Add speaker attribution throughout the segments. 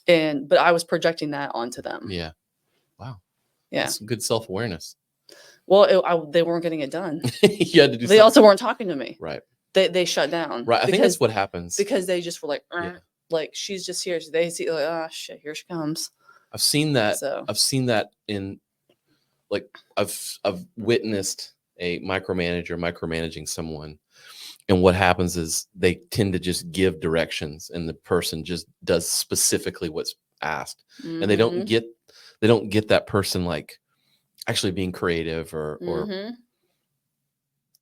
Speaker 1: but I was projecting that onto them.
Speaker 2: Yeah. Wow.
Speaker 1: Yeah.
Speaker 2: That's some good self-awareness.
Speaker 1: Well, they weren't getting it done.
Speaker 2: You had to do
Speaker 1: They
Speaker 2: something.
Speaker 1: also weren't talking to me.
Speaker 2: Right.
Speaker 1: They shut down.
Speaker 2: Right. I think that's what happens.
Speaker 1: Because they just were like, like, she's just here. So they see, like, oh shit, here she comes.
Speaker 2: I've seen that.
Speaker 1: So
Speaker 2: I've seen that in, like, I've witnessed a micromanager micromanaging someone, and what happens is they tend to just give directions, and the person just does specifically what's asked, and they don't get that person like actually being creative or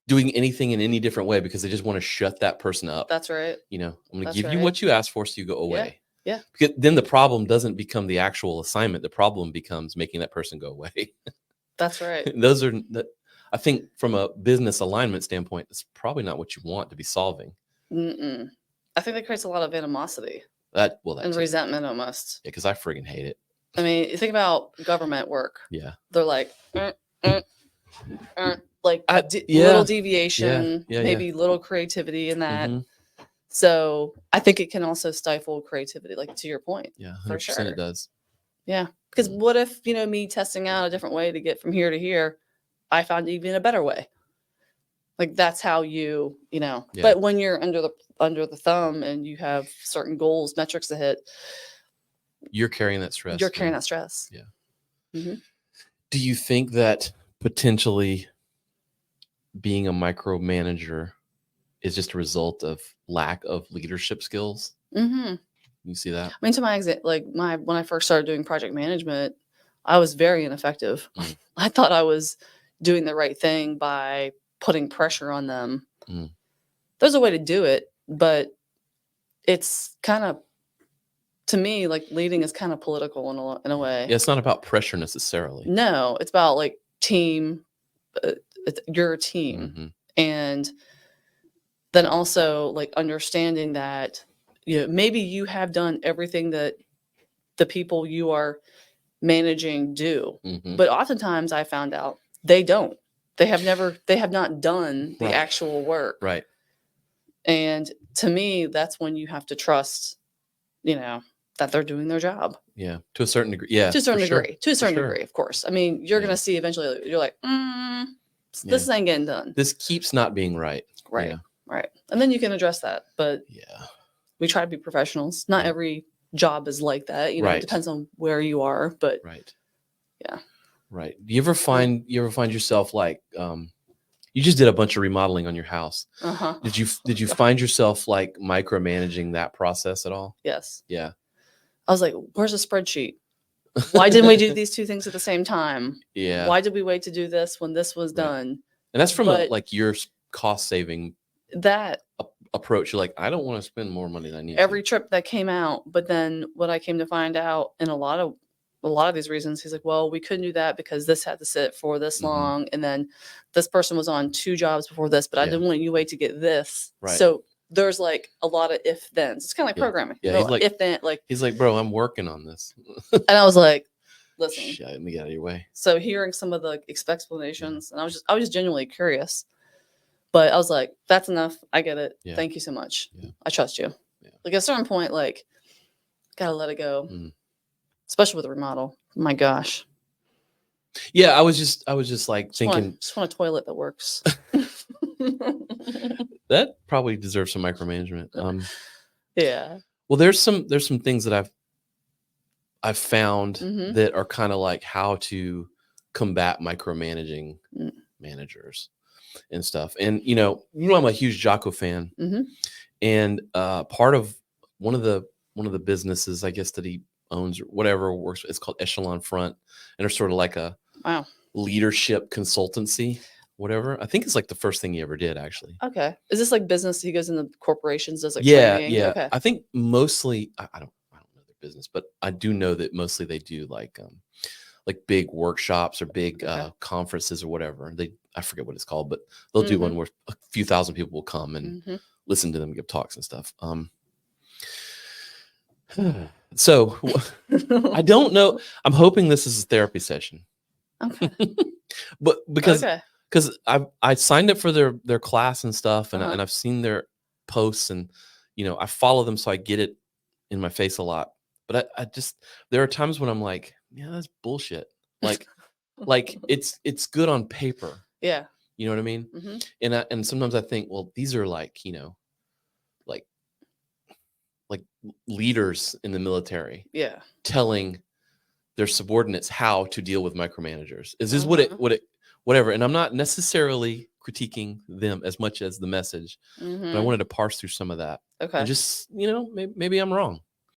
Speaker 2: doing anything in any different way, because they just want to shut that person up.
Speaker 1: That's right.
Speaker 2: I'm going to give you what you asked for, so you go away.
Speaker 1: Yeah.
Speaker 2: Because then the problem doesn't become the actual assignment. The problem becomes making that person go away.
Speaker 1: That's right.
Speaker 2: Those are, I think, from a business alignment standpoint, it's probably not what you want to be solving.
Speaker 1: I think that creates a lot of animosity.
Speaker 2: And
Speaker 1: resentment almost.
Speaker 2: Yeah, because I friggin' hate it.
Speaker 1: I mean, you think about government work.
Speaker 2: Yeah.
Speaker 1: They're like, like little deviation, maybe little creativity in that. So I think it can also stifle creativity, like to your point.
Speaker 2: Yeah, 100% for sure. It does.
Speaker 1: Yeah. Because what if, me testing out a different way to get from here to here, I found even a better way. Like that's how you. But when you're under the thumb and you have certain goals, metrics to hit,
Speaker 2: you're carrying that stress.
Speaker 1: Yeah.
Speaker 2: Mm-hmm. Do you think that potentially being a micromanager is just a result of lack of leadership skills?
Speaker 1: Mm-hmm.
Speaker 2: You see that?
Speaker 1: I mean, to my exit, when I first started doing project management, I was very ineffective. I thought I was doing the right thing by putting pressure on them. There's a way to do it, but it's kind of, to me, like leading is kind of political in a way.
Speaker 2: Yeah, it's not about pressure necessarily.
Speaker 1: No, it's about like team. You're a team, and then also like understanding that maybe you have done everything that the people you are managing do, but oftentimes I found out they don't. They have not done the actual work.
Speaker 2: Right.
Speaker 1: And to me, that's when you have to trust, that they're doing their job.
Speaker 2: Yeah. To a certain degree. Yeah.
Speaker 1: To a certain degree. To a certain degree, of course. I mean, you're going to see eventually, you're like, this ain't getting done.
Speaker 2: This keeps not being right.
Speaker 1: Right. Yeah. Right. And then you can address that. But we try to be professionals. Not every job is like that. It depends on where you are. But yeah.
Speaker 2: Right. Do you ever find yourself like, you just did a bunch of remodeling on your house. Did you find yourself like micromanaging that process at all?
Speaker 1: Yes.
Speaker 2: Yeah.
Speaker 1: I was like, where's the spreadsheet? Why didn't we do these two things at the same time?
Speaker 2: Yeah.
Speaker 1: Why did we wait to do this when this was done?
Speaker 2: And that's from your cost saving approach. You're like, I don't want to spend more money than I need.
Speaker 1: Every trip that came out, but then what I came to find out in a lot of these reasons, he's like, well, we couldn't do that because this had to sit for this long, and then this person was on 2 jobs before this, but I didn't want you to wait to get this.
Speaker 2: Right.
Speaker 1: So there's like a lot of if thens. It's kind of like programming.
Speaker 2: Yeah. He's like,
Speaker 1: if then,
Speaker 2: he's like, bro, I'm working on this.
Speaker 1: And I was like, listen,
Speaker 2: let me get out of your way.
Speaker 1: So hearing some of the explanations, and I was just genuinely curious, but I was like, that's enough. I get it. Yeah. Thank you so much. Yeah. I trust you. Yeah. Like at a certain point, like, gotta let it go. Especially with a remodel. My gosh.
Speaker 2: Yeah, I was just like thinking.
Speaker 1: Just want a toilet that works.
Speaker 2: That probably deserves some micromanagement.
Speaker 1: Yeah.
Speaker 2: Well, there's some things that I've found that are kind of like how to combat micromanaging managers and stuff. And I'm a huge Jocko fan, and part of one of the businesses, I guess, that he owns or whatever works, it's called Echelon Front, and they're sort of like a leadership consultancy, whatever. I think it's like the first thing he ever did, actually.
Speaker 1: Okay. Is this like business? He goes into corporations, does like training?
Speaker 2: Yeah.
Speaker 1: Okay.
Speaker 2: I think mostly I don't know their business, but I do know that mostly they do like big workshops or big conferences or whatever. I forget what it's called, but they'll do one where a few thousand people will come and listen to them give talks and stuff. So I don't know. I'm hoping this is a therapy session.
Speaker 1: Okay.
Speaker 2: But because I signed up for their class and stuff, and I've seen their posts, and I follow them, so I get it in my face a lot. But I just, there are times when I'm like, yeah, that's bullshit. Like it's good on paper.
Speaker 1: Yeah.
Speaker 2: You know what I mean?
Speaker 1: Mm-hmm.
Speaker 2: And sometimes I think, well, these are like, like leaders in the military.
Speaker 1: Yeah.
Speaker 2: Telling their subordinates how to deal with micromanagers. Is this whatever? And I'm not necessarily critiquing them as much as the message, but I wanted to parse through some of that.
Speaker 1: Okay.
Speaker 2: And just, maybe I'm wrong.